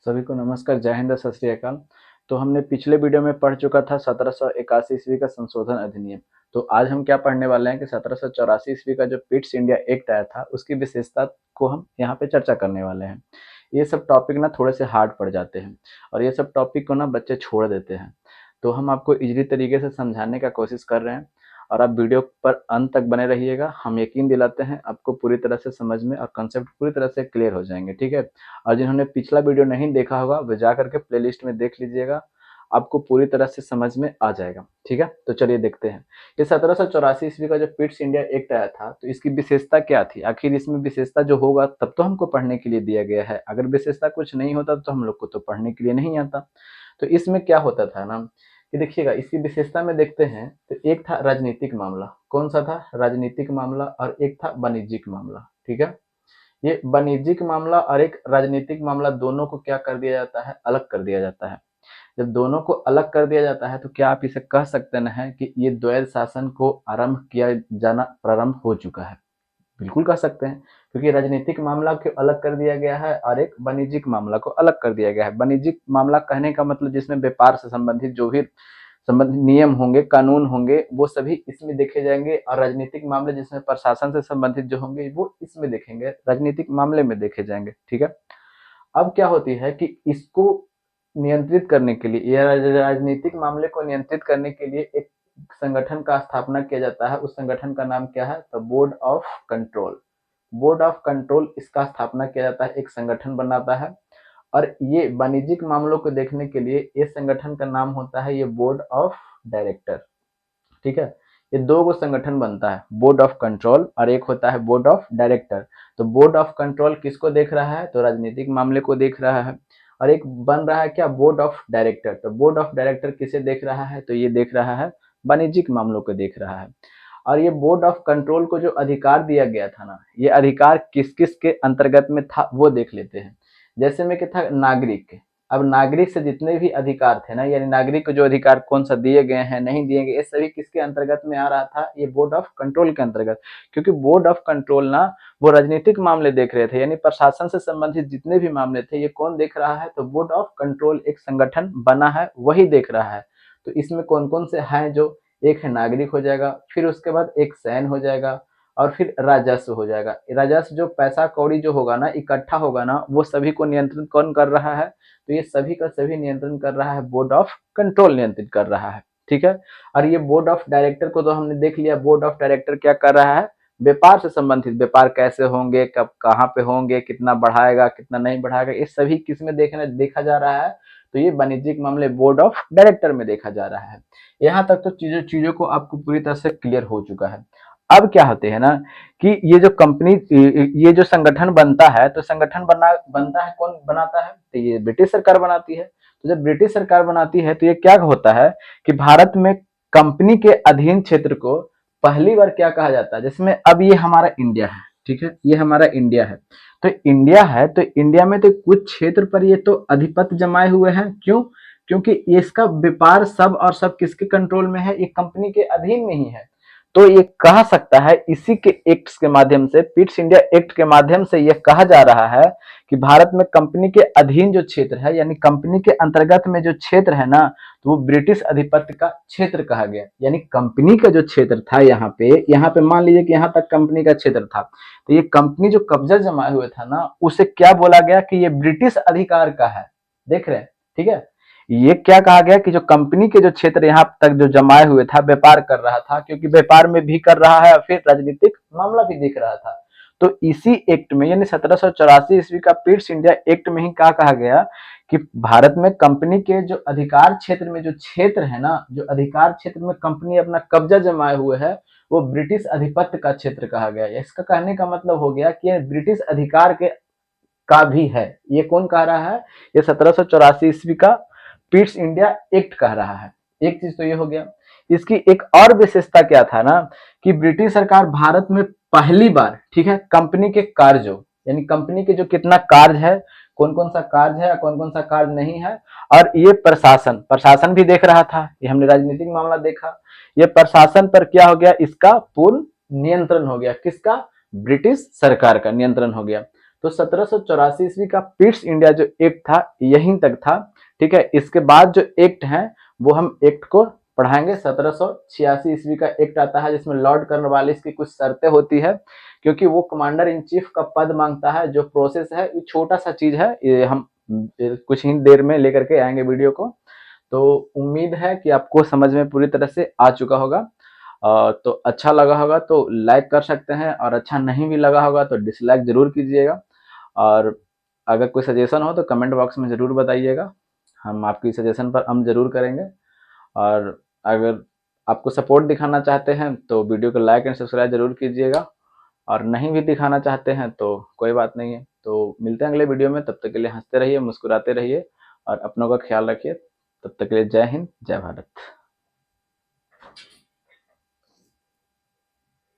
सभी को नमस्कार, जय हिंद, सत श्री अकाल। तो हमने पिछले वीडियो में पढ़ चुका था 1781 ईस्वी का संशोधन अधिनियम। तो आज हम क्या पढ़ने वाले हैं कि 1784 ईस्वी का जो पिट्स इंडिया एक्ट आया था उसकी विशेषता को हम यहाँ पे चर्चा करने वाले हैं। ये सब टॉपिक ना थोड़े से हार्ड पड़ जाते हैं और ये सब टॉपिक को ना बच्चे छोड़ देते हैं। तो हम आपको इजली तरीके से समझाने का कोशिश कर रहे हैं और आप वीडियो पर अंत तक बने रहिएगा। हम यकीन दिलाते हैं आपको पूरी तरह से समझ में और कंसेप्ट पूरी तरह से क्लियर हो जाएंगे, ठीक है। और जिन्होंने पिछला वीडियो नहीं देखा होगा वो जा करके प्लेलिस्ट में देख लीजिएगा, आपको पूरी तरह से समझ में आ जाएगा, ठीक है। तो चलिए देखते हैं ये 1784 ईस्वी का जो पिट्स इंडिया एक्ट आया था तो इसकी विशेषता क्या थी। आखिर इसमें विशेषता जो होगा तब तो हमको पढ़ने के लिए दिया गया है, अगर विशेषता कुछ नहीं होता तो हम लोग को तो पढ़ने के लिए नहीं आता। तो इसमें क्या होता था ना कि देखिएगा, इसकी विशेषता में देखते हैं तो एक था राजनीतिक मामला। कौन सा था? राजनीतिक मामला। और एक था वाणिज्यिक मामला, ठीक है। ये वाणिज्यिक मामला और एक राजनीतिक मामला दोनों को क्या कर दिया जाता है? अलग कर दिया जाता है। जब दोनों को अलग कर दिया जाता है तो क्या आप इसे कह सकते न है कि ये द्वैध शासन को आरंभ किया जाना प्रारंभ हो चुका है? बिल्कुल कह सकते हैं, क्योंकि राजनीतिक मामला को अलग कर दिया गया है और एक वाणिज्यिक मामला को अलग कर दिया गया है। वाणिज्यिक मामला कहने का मतलब जिसमें व्यापार से संबंधित जो भी संबंधित नियम होंगे, कानून होंगे, वो सभी इसमें देखे जाएंगे। और राजनीतिक मामले जिसमें प्रशासन से संबंधित जो होंगे वो इसमें देखेंगे, राजनीतिक मामले में देखे जाएंगे, ठीक है। अब क्या होती है कि इसको नियंत्रित करने के लिए, यह राजनीतिक मामले को नियंत्रित करने के लिए एक संगठन का स्थापना किया जाता है। उस संगठन का नाम क्या है? तो board of control. Board of control इसका स्थापना किया जाता है, एक संगठन बनाता है। और ये वाणिज्यिक मामलों को देखने के लिए इस संगठन का नाम होता है ये बोर्ड ऑफ डायरेक्टर, ठीक है। ये दो गो संगठन बनता है, बोर्ड ऑफ कंट्रोल और एक होता है बोर्ड ऑफ डायरेक्टर। तो बोर्ड ऑफ कंट्रोल किसको देख रहा है? तो राजनीतिक मामले को देख रहा है। और एक बन रहा है क्या? Board of director. तो बोर्ड ऑफ डायरेक्टर किसे देख रहा है? तो ये देख रहा है वाणिज्यिक मामलों को देख रहा है। और ये बोर्ड ऑफ कंट्रोल को जो अधिकार दिया गया था ना, ये अधिकार किस किस के अंतर्गत में था वो देख लेते हैं। जैसे में क्या था? नागरिक के। अब नागरिक से जितने भी अधिकार थे ना, यानी नागरिक को जो अधिकार कौन सा दिए गए हैं, नहीं दिए गए, ये सभी किसके अंतर्गत में आ रहा था? ये बोर्ड ऑफ कंट्रोल के अंतर्गत। क्योंकि बोर्ड ऑफ कंट्रोल ना वो राजनीतिक मामले देख रहे थे, यानी प्रशासन से संबंधित जितने भी मामले थे ये कौन देख रहा है? तो बोर्ड ऑफ कंट्रोल एक संगठन बना है वही देख रहा है। तो इसमें कौन कौन से हैं? जो एक है नागरिक हो जाएगा, फिर उसके बाद एक सैन्य हो जाएगा और फिर राजस्व हो जाएगा। राजस्व जो पैसा कौड़ी जो होगा ना, इकट्ठा होगा ना, वो सभी को नियंत्रित कौन कर रहा है? तो ये सभी का सभी नियंत्रण कर रहा है बोर्ड ऑफ कंट्रोल, नियंत्रित कर रहा है, ठीक है। और ये बोर्ड ऑफ डायरेक्टर को तो हमने देख लिया। बोर्ड ऑफ डायरेक्टर क्या कर रहा है? व्यापार से संबंधित, व्यापार कैसे होंगे, कब कहाँ पे होंगे, कितना बढ़ाएगा, कितना नहीं बढ़ाएगा, ये सभी किसमें देखा जा रहा है? तो ये वाणिज्यिक मामले बोर्ड ऑफ डायरेक्टर में देखा जा रहा है। यहाँ तक तो चीजों को आपको पूरी तरह से क्लियर हो चुका है। अब क्या होते हैं ना कि ये जो कंपनी, ये जो संगठन बनता है, तो संगठन बनता है, कौन बनाता है? तो ये ब्रिटिश सरकार बनाती है। तो जब ब्रिटिश सरकार बनाती है तो ये क्या होता है कि भारत में कंपनी के अधीन क्षेत्र को पहली बार क्या कहा जाता है? जिसमें अब ये हमारा इंडिया है, ठीक है, ये हमारा इंडिया है। तो इंडिया है, तो इंडिया में तो कुछ क्षेत्र पर ये तो अधिपत्य जमाए हुए हैं। क्यों? क्योंकि इसका व्यापार सब और सब किसके कंट्रोल में है? ये कंपनी के अधीन में ही है। तो ये कहा सकता है, इसी के एक्ट्स के माध्यम से, पिट्स इंडिया एक्ट के माध्यम से ये कहा जा रहा है कि भारत में कंपनी के अधीन जो क्षेत्र है, यानी कंपनी के अंतर्गत में जो क्षेत्र है ना, तो वो ब्रिटिश अधिपत्य का क्षेत्र कहा गया। यानी कंपनी का जो क्षेत्र था यहाँ पे मान लीजिए कि यहाँ तक कंपनी का क्षेत्र था, तो ये कंपनी जो कब्जा जमाए हुए था ना, उसे क्या बोला गया कि ये ब्रिटिश अधिकार का है। देख रहे हैं, ठीक है। ये क्या कहा गया कि जो कंपनी के जो क्षेत्र यहाँ तक जो जमाए हुए था, व्यापार कर रहा था, क्योंकि व्यापार में भी कर रहा है और फिर राजनीतिक मामला भी देख रहा था। तो इसी एक्ट में, यानी 1784 ईस्वी का पिट्स इंडिया एक्ट में ही क्या कहा गया कि भारत में कंपनी के जो अधिकार क्षेत्र में जो क्षेत्र है ना, जो अधिकार क्षेत्र में कंपनी अपना कब्जा जमाए हुए है, वो ब्रिटिश अधिपत्य का क्षेत्र कहा गया। इसका कहने का मतलब हो गया कि ब्रिटिश अधिकार के का भी है। ये कौन कह रहा है? ये 1784 ईस्वी का पिट्स इंडिया एक्ट कह रहा है। एक चीज तो ये हो गया। इसकी एक और विशेषता क्या था ना कि ब्रिटिश सरकार भारत में पहली बार, ठीक है, कंपनी के कार्यों, यानी कंपनी के जो कितना कार्य है, कौन कौन सा कार्य है, कौन कौन सा कार्य नहीं है, और ये प्रशासन भी देख रहा था। ये हमने राजनीतिक मामला देखा। ये प्रशासन पर क्या हो गया? इसका पूर्ण नियंत्रण हो गया। किसका? ब्रिटिश सरकार का नियंत्रण हो गया। तो 1784 ईस्वी का पिट्स इंडिया जो एक्ट था यहीं तक था, ठीक है। इसके बाद जो एक्ट है वो हम एक्ट को पढ़ाएंगे। 1786 ईस्वी का एक्ट आता है जिसमें लॉर्ड कॉर्नवालिस की कुछ शर्तें होती है, क्योंकि वो कमांडर इन चीफ का पद मांगता है। जो प्रोसेस है ये छोटा सा चीज है, ये हम कुछ ही देर में लेकर के आएंगे वीडियो को। तो उम्मीद है कि आपको समझ में पूरी तरह से आ चुका होगा। तो अच्छा लगा होगा तो लाइक कर सकते हैं, और अच्छा नहीं भी लगा होगा तो डिसलाइक जरूर कीजिएगा। और अगर कोई सजेशन हो तो कमेंट बॉक्स में ज़रूर बताइएगा, हम आपकी सजेशन पर अमल ज़रूर करेंगे। और अगर आपको सपोर्ट दिखाना चाहते हैं तो वीडियो को लाइक एंड सब्सक्राइब जरूर कीजिएगा, और नहीं भी दिखाना चाहते हैं तो कोई बात नहीं है। तो मिलते हैं अगले वीडियो में, तब तक के लिए हंसते रहिए, मुस्कुराते रहिए और अपनों का ख्याल रखिए। तब तक के लिए जय हिंद, जय भारत।